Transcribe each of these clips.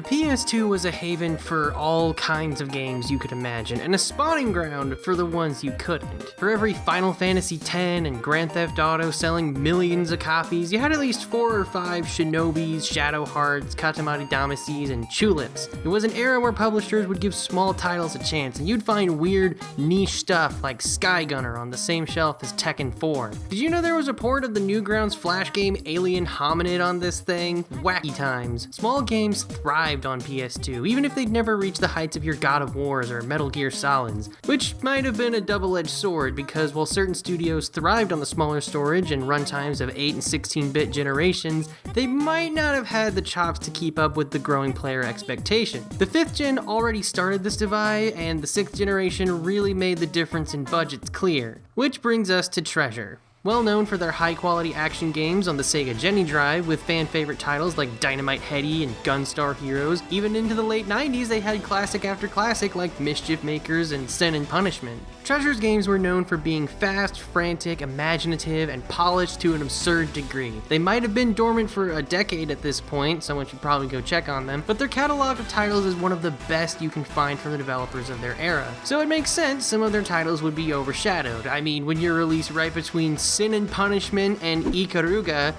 PS2 was a haven for all kinds of games you could imagine, and a spawning ground for the ones you couldn't. For every Final Fantasy X and Grand Theft Auto selling millions of copies, you had at least 4 or 5 Shinobis, Shadow Hearts, Katamari Damacies, and Tulips. It was an era where publishers would give small titles a chance, and you'd find weird, niche stuff like Skygunner on the same shelf as Tekken 4. Did you know there was a port of the Newgrounds Flash game Alien Hominid on this thing? Wacky times. Small games thrived on PS2, even if they'd never reached the heights of your God of Wars or Metal Gear Solids, which might have been a double-edged sword because while certain studios thrived on the smaller storage and runtimes of 8 and 16-bit generations, they might not have had the chops to keep up with the growing player expectation. The 5th gen already started this divide, and the 6th generation really made the difference in budgets clear. Which brings us to Treasure. Well known for their high-quality action games on the Sega Genie Drive with fan-favorite titles like Dynamite Headdy and Gunstar Heroes, even into the late 90s they had classic after classic like Mischief Makers and Sin and Punishment. Treasure's games were known for being fast, frantic, imaginative, and polished to an absurd degree. They might have been dormant for a decade at this point, someone should probably go check on them, but their catalog of titles is one of the best you can find from the developers of their era. So it makes sense some of their titles would be overshadowed. I mean, when you're released right between Sin and Punishment and Ikaruga,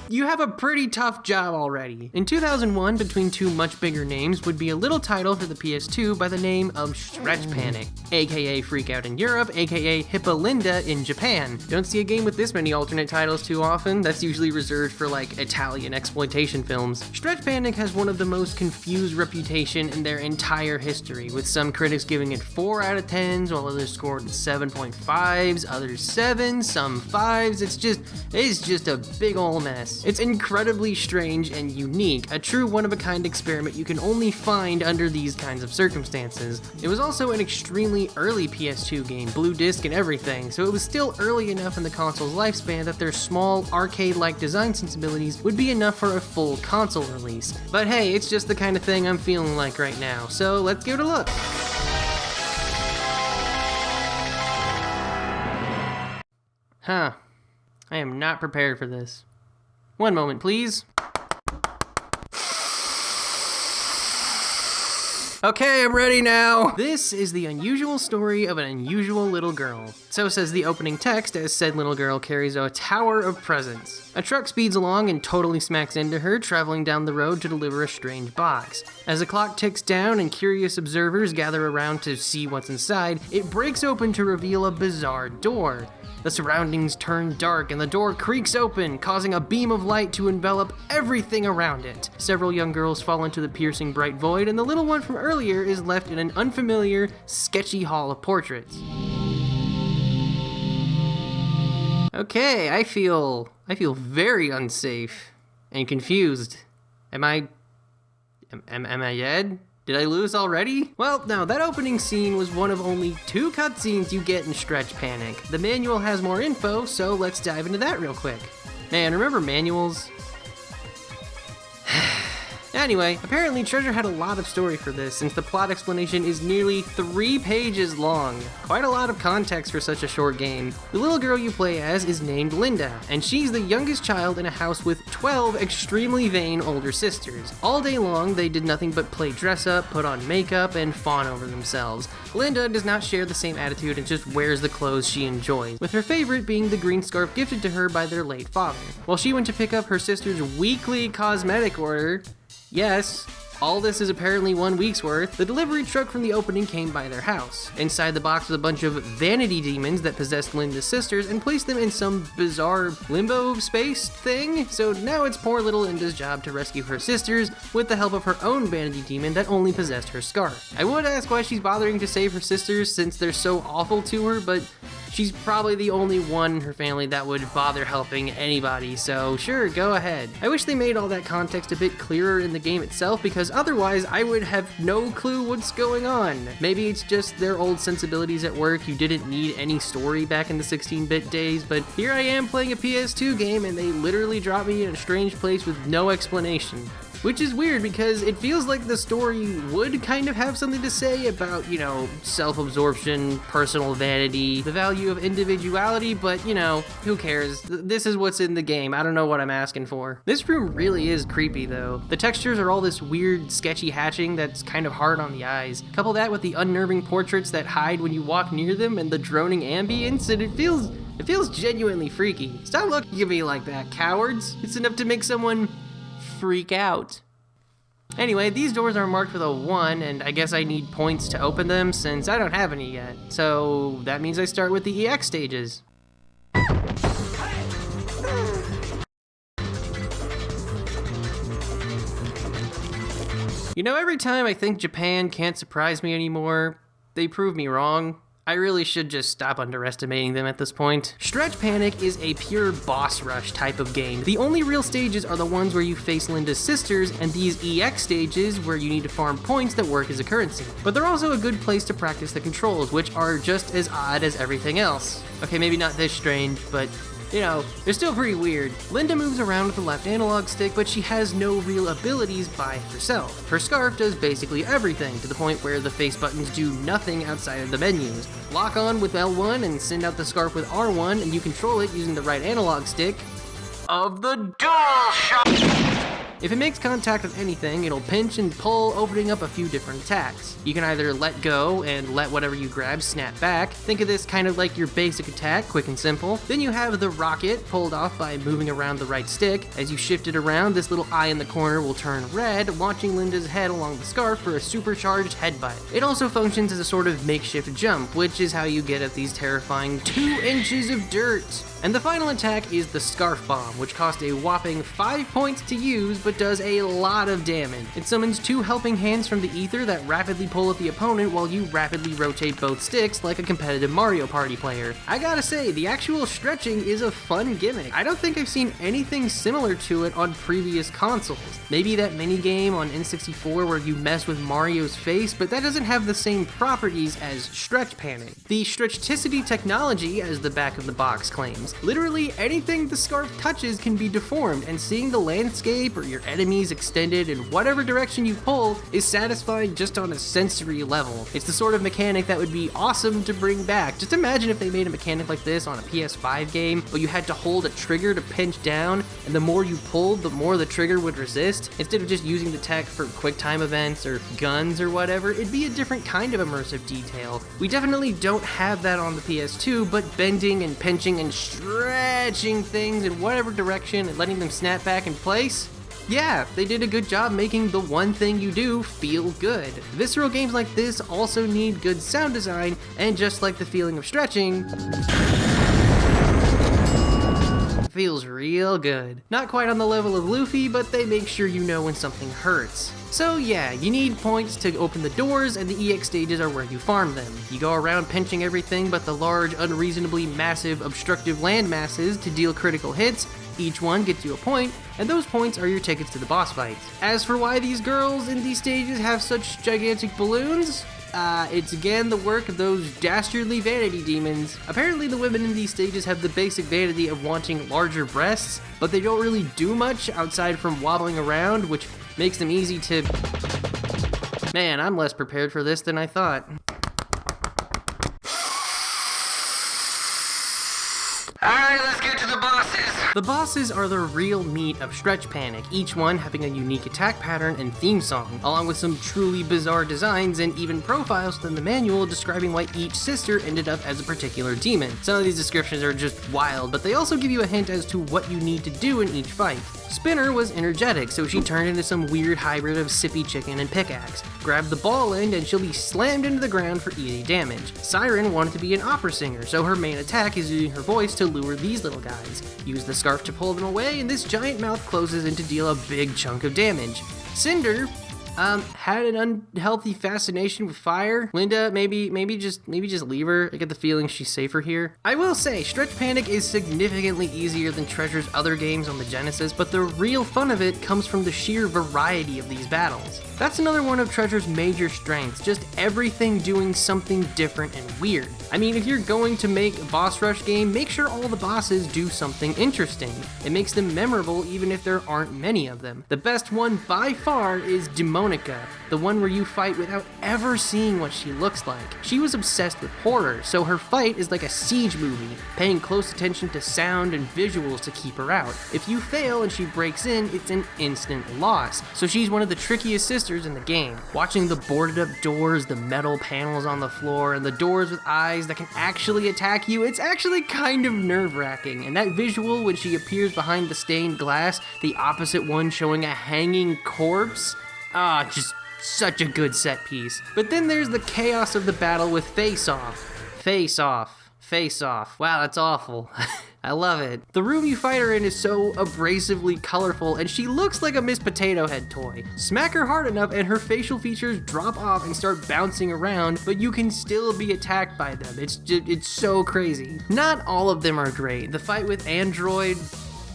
you have a pretty tough job already. In 2001, between two much bigger names would be a little title for the PS2 by the name of Stretch Panic, aka Freak Out in Europe, aka Hippolinda in Japan. Don't see a game with this many alternate titles too often. That's usually reserved for like Italian exploitation films. Stretch Panic has one of the most confused reputation in their entire history, with some critics giving it 4 out of 10s, while others scored 7.5s, others 7s, some 5s. It's just a big ol' mess. It's incredibly strange and unique, a true one-of-a-kind experiment you can only find under these kinds of circumstances. It was also an extremely early PS2 game, blue disc and everything, so it was still early enough in the console's lifespan that their small, arcade-like design sensibilities would be enough for a full console release. But hey, it's just the kind of thing I'm feeling like right now, so let's give it a look. Huh. I am not prepared for this. One moment, please. Okay, I'm ready now. This is the unusual story of an unusual little girl. So says the opening text, as said little girl carries a tower of presents. A truck speeds along and totally smacks into her, traveling down the road to deliver a strange box. As the clock ticks down and curious observers gather around to see what's inside, it breaks open to reveal a bizarre door. The surroundings turn dark and the door creaks open, causing a beam of light to envelop everything around it. Several young girls fall into the piercing bright void, and the little one from earlier is left in an unfamiliar, sketchy hall of portraits. Okay, I feel very unsafe and confused. Am I dead? Did I lose already? Well, no, that opening scene was one of only 2 cutscenes you get in Stretch Panic. The manual has more info, so let's dive into that real quick. Man, remember manuals? Anyway, apparently Treasure had a lot of story for this, since the plot explanation is nearly 3 pages long. Quite a lot of context for such a short game. The little girl you play as is named Linda, and she's the youngest child in a house with 12 extremely vain older sisters. All day long, they did nothing but play dress up, put on makeup, and fawn over themselves. Linda does not share the same attitude and just wears the clothes she enjoys, with her favorite being the green scarf gifted to her by their late father. While she went to pick up her sister's weekly cosmetic order, yes, all this is apparently 1 week's worth, the delivery truck from the opening came by their house. Inside the box was a bunch of vanity demons that possessed Linda's sisters and placed them in some bizarre limbo space thing. So now it's poor little Linda's job to rescue her sisters with the help of her own vanity demon that only possessed her scarf. I would ask why she's bothering to save her sisters since they're so awful to her, but she's probably the only one in her family that would bother helping anybody, so sure, go ahead. I wish they made all that context a bit clearer in the game itself, because otherwise I would have no clue what's going on. Maybe it's just their old sensibilities at work. You didn't need any story back in the 16-bit days, but here I am playing a PS2 game and they literally dropped me in a strange place with no explanation. which is weird because it feels like the story would kind of have something to say about, you know, self-absorption, personal vanity, the value of individuality, but, you know, who cares? This is what's in the game. I don't know what I'm asking for. This room really is creepy, though. The textures are all this weird, sketchy hatching that's kind of hard on the eyes. Couple that with the unnerving portraits that hide when you walk near them and the droning ambience, and it feels genuinely freaky. Stop looking at me like that, cowards. It's enough to make someone freak out. Anyway, these doors are marked with a 1, and I guess I need points to open them since I don't have any yet. So that means I start with the EX stages. You know, every time I think Japan can't surprise me anymore, they prove me wrong. I really should just stop underestimating them at this point. Stretch Panic is a pure boss rush type of game. The only real stages are the ones where you face Linda's sisters, and these EX stages where you need to farm points that work as a currency. But they're also a good place to practice the controls, which are just as odd as everything else. Okay, maybe not this strange, but you know, they're still pretty weird. Linda moves around with the left analog stick, but she has no real abilities by herself. Her scarf does basically everything, to the point where the face buttons do nothing outside of the menus. Lock on with L1 and send out the scarf with R1, and you control it using the right analog stick of the DualShock. If it makes contact with anything, it'll pinch and pull, opening up a few different attacks. You can either let go and let whatever you grab snap back. Think of this kind of like your basic attack, quick and simple. Then you have the rocket, pulled off by moving around the right stick. As you shift it around, this little eye in the corner will turn red, launching Linda's head along the scarf for a supercharged headbutt. It also functions as a sort of makeshift jump, which is how you get at these terrifying 2 inches of dirt. And the final attack is the Scarf Bomb, which costs a whopping 5 points to use, but does a lot of damage. It summons 2 helping hands from the ether that rapidly pull at the opponent while you rapidly rotate both sticks like a competitive Mario Party player. I gotta say, the actual stretching is a fun gimmick. I don't think I've seen anything similar to it on previous consoles. Maybe that minigame on N64 where you mess with Mario's face, but that doesn't have the same properties as Stretch Panic. The Stretchticity technology, as the back of the box claims, literally anything the scarf touches can be deformed, and seeing the landscape or your enemies extended in whatever direction you pull is satisfying just on a sensory level. It's the sort of mechanic that would be awesome to bring back. Just imagine if they made a mechanic like this on a PS5 game, but you had to hold a trigger to pinch down, and the more you pulled, the more the trigger would resist. Instead of just using the tech for quick time events or guns or whatever, it'd be a different kind of immersive detail. We definitely don't have that on the PS2, but bending and pinching and stretching things in whatever direction and letting them snap back in place? Yeah, they did a good job making the one thing you do feel good. Visceral games like this also need good sound design, and just like the feeling of stretching, feels real good. Not quite on the level of Luffy, but they make sure you know when something hurts. So yeah, you need points to open the doors, and the EX stages are where you farm them. You go around pinching everything but the large, unreasonably massive, obstructive land masses to deal critical hits. Each one gets you a point, and those points are your tickets to the boss fights. As for why these girls in these stages have such gigantic balloons, it's again the work of those dastardly vanity demons. Apparently the women in these stages have the basic vanity of wanting larger breasts, but they don't really do much outside from wobbling around, which makes them easy to... Man, I'm less prepared for this than I thought. Alright, let's get to the bosses! The bosses are the real meat of Stretch Panic, each one having a unique attack pattern and theme song, along with some truly bizarre designs and even profiles within the manual describing why each sister ended up as a particular demon. Some of these descriptions are just wild, but they also give you a hint as to what you need to do in each fight. Spinner was energetic, so she turned into some weird hybrid of Sippy Chicken and Pickaxe. Grab the ball end and she'll be slammed into the ground for easy damage. Siren wanted to be an opera singer, so her main attack is using her voice to lure these little guys. Use the scarf to pull them away, and this giant mouth closes in to deal a big chunk of damage. Cinder Had an unhealthy fascination with fire. Linda, maybe just leave her. I get the feeling she's safer here. I will say, Stretch Panic is significantly easier than Treasure's other games on the Genesis, but the real fun of it comes from the sheer variety of these battles. That's another one of Treasure's major strengths, just everything doing something different and weird. I mean, if you're going to make a boss rush game, make sure all the bosses do something interesting. It makes them memorable even if there aren't many of them. The best one by far is Demonica, the one where you fight without ever seeing what she looks like. She was obsessed with horror, so her fight is like a siege movie, paying close attention to sound and visuals to keep her out. If you fail and she breaks in, it's an instant loss, so she's one of the trickiest sisters in the game. Watching the boarded up doors, the metal panels on the floor, and the doors with eyes that can actually attack you, it's actually kind of nerve-wracking. And that visual when she appears behind the stained glass, the opposite one showing a hanging corpse, just such a good set piece. But then there's the chaos of the battle with Face Off. Face Off. Face Off. Wow, that's awful. I love it. The room you fight her in is so abrasively colorful, and she looks like a Miss Potato Head toy. Smack her hard enough and her facial features drop off and start bouncing around, but you can still be attacked by them. It's so crazy. Not all of them are great. The fight with Android,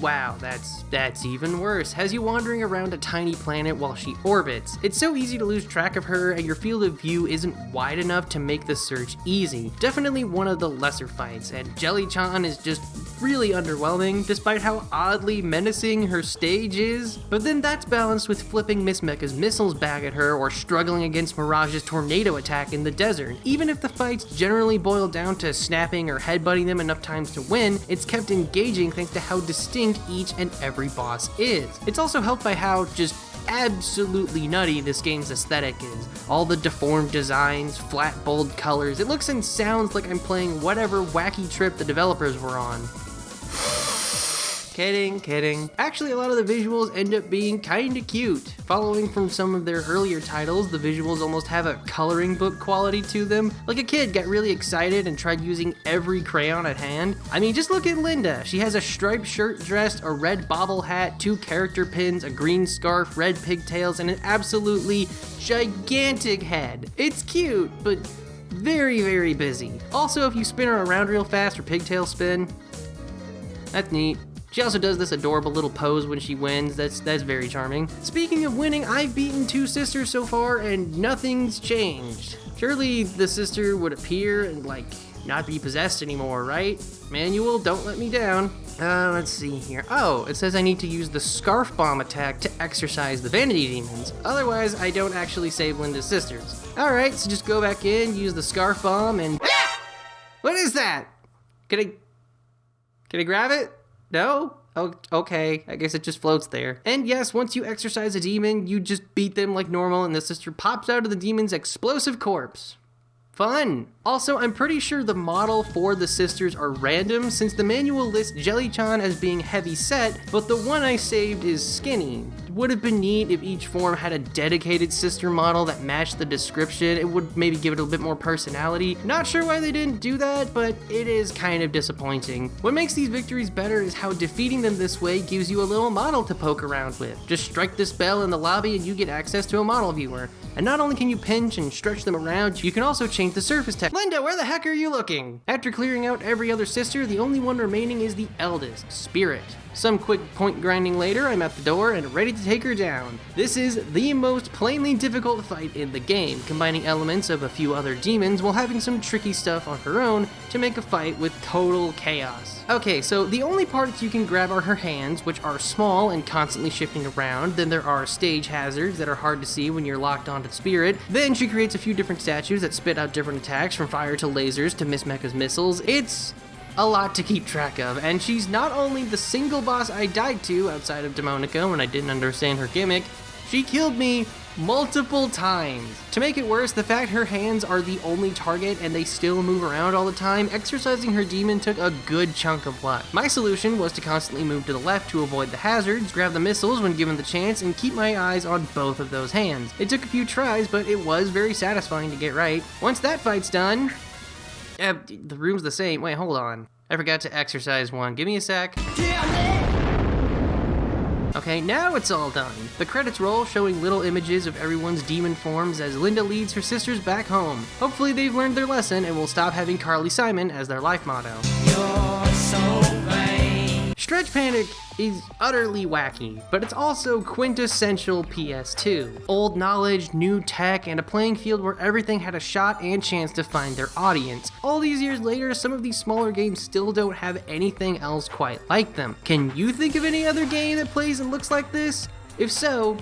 wow, that's even worse. Has you wandering around a tiny planet while she orbits. It's so easy to lose track of her, and your field of view isn't wide enough to make the search easy. Definitely one of the lesser fights, and Jelly-chan is just really underwhelming, despite how oddly menacing her stage is. But then that's balanced with flipping Miss Mecha's missiles back at her, or struggling against Mirage's tornado attack in the desert. Even if the fights generally boil down to snapping or headbutting them enough times to win, it's kept engaging thanks to how distinct each and every boss is. It's also helped by how just absolutely nutty this game's aesthetic is. All the deformed designs, flat bold colors, it looks and sounds like I'm playing whatever wacky trip the developers were on. Kidding. Actually, a lot of the visuals end up being kinda cute. Following from some of their earlier titles, the visuals almost have a coloring book quality to them. Like a kid got really excited and tried using every crayon at hand. I mean, just look at Linda. She has a striped shirt dress, a red bobble hat, 2 character pins, a green scarf, red pigtails, and an absolutely gigantic head. It's cute, but very, very busy. Also, if you spin her around real fast or pigtail spin, that's neat. She also does this adorable little pose when she wins. That's very charming. Speaking of winning, I've beaten 2 sisters so far and nothing's changed. Surely the sister would appear and not be possessed anymore, right? Manual, don't let me down. Let's see here. Oh, it says I need to use the Scarf Bomb attack to exorcise the Vanity Demons. Otherwise, I don't actually save Linda's sisters. Alright, so just go back in, use the Scarf Bomb, and... What is that? Can I grab it? No? Oh, okay, I guess it just floats there. And yes, once you exorcise a demon, you just beat them like normal and the sister pops out of the demon's explosive corpse. Fun! Also, I'm pretty sure the model for the sisters are random since the manual lists Jelly-chan as being heavy set, but the one I saved is skinny. It would have been neat if each form had a dedicated sister model that matched the description. It would maybe give it a bit more personality. Not sure why they didn't do that, but it is kind of disappointing. What makes these victories better is how defeating them this way gives you a little model to poke around with. Just strike this bell in the lobby and you get access to a model viewer. And not only can you pinch and stretch them around, you can also change the surface texture. Linda, where the heck are you looking? After clearing out every other sister, the only one remaining is the eldest, Spirit. Some quick point grinding later, I'm at the door and ready to take her down. This is the most plainly difficult fight in the game, combining elements of a few other demons while having some tricky stuff on her own to make a fight with total chaos. Okay, so the only parts you can grab are her hands, which are small and constantly shifting around. Then there are stage hazards that are hard to see when you're locked onto Spirit. Then she creates a few different statues that spit out different attacks, from fire to lasers to Miss Mecha's missiles. It's a lot to keep track of, and she's not only the single boss I died to outside of Demonica when I didn't understand her gimmick, she killed me multiple times. To make it worse, the fact her hands are the only target and they still move around all the time, exercising her demon took a good chunk of luck. My solution was to constantly move to the left to avoid the hazards, grab the missiles when given the chance, and keep my eyes on both of those hands. It took a few tries, but it was very satisfying to get right. Once that fight's done, the room's the same. Wait, hold on. I forgot to exercise one. Give me a sec. Okay, Okay, now it's all done. The credits roll, showing little images of everyone's demon forms as Linda leads her sisters back home. Hopefully they've learned their lesson and will stop having Carly Simon as their life motto. You're so vain. Stretch Panic is utterly wacky, but it's also quintessential PS2. Old knowledge, new tech, and a playing field where everything had a shot and chance to find their audience. All these years later, some of these smaller games still don't have anything else quite like them. Can you think of any other game that plays and looks like this? If so,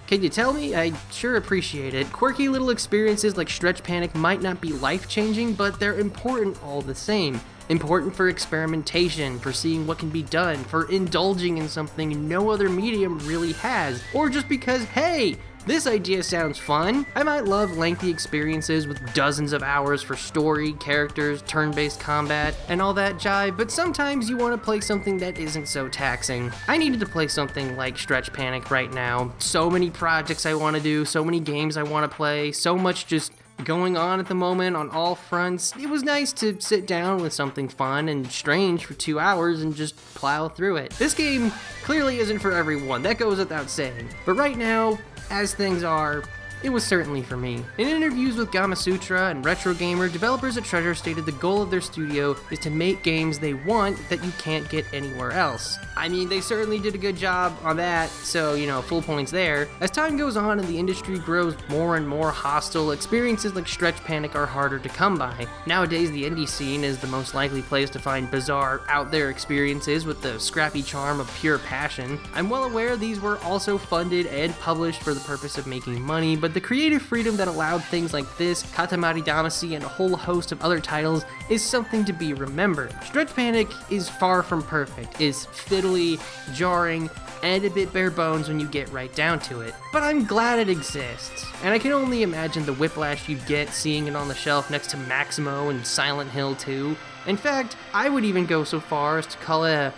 can you tell me? I'd sure appreciate it. Quirky little experiences like Stretch Panic might not be life-changing, but they're important all the same. Important for experimentation, for seeing what can be done, for indulging in something no other medium really has, or just because, hey, this idea sounds fun. I might love lengthy experiences with dozens of hours for story, characters, turn-based combat, and all that jive, but sometimes you want to play something that isn't so taxing. I needed to play something like Stretch Panic right now. So many projects I want to do, so many games I want to play, so much just going on at the moment on all fronts. It was nice to sit down with something fun and strange for 2 hours and just plow through it. This game clearly isn't for everyone, that goes without saying. But right now, as things are, it was certainly for me. In interviews with Gamasutra and Retro Gamer, developers at Treasure stated the goal of their studio is to make games they want that you can't get anywhere else. I mean, they certainly did a good job on that, so, full points there. As time goes on and the industry grows more and more hostile, experiences like Stretch Panic are harder to come by. Nowadays, the indie scene is the most likely place to find bizarre, out-there experiences with the scrappy charm of pure passion. I'm well aware these were also funded and published for the purpose of making money, but the creative freedom that allowed things like this, Katamari Damacy, and a whole host of other titles is something to be remembered. Stretch Panic is far from perfect, is fiddly, jarring, and a bit bare bones when you get right down to it. But I'm glad it exists, and I can only imagine the whiplash you'd get seeing it on the shelf next to Maximo and Silent Hill 2. In fact, I would even go so far as to call it a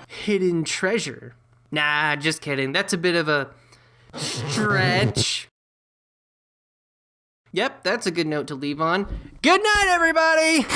hidden treasure. Nah, just kidding, that's a bit of a stretch. Yep, that's a good note to leave on. Good night, everybody!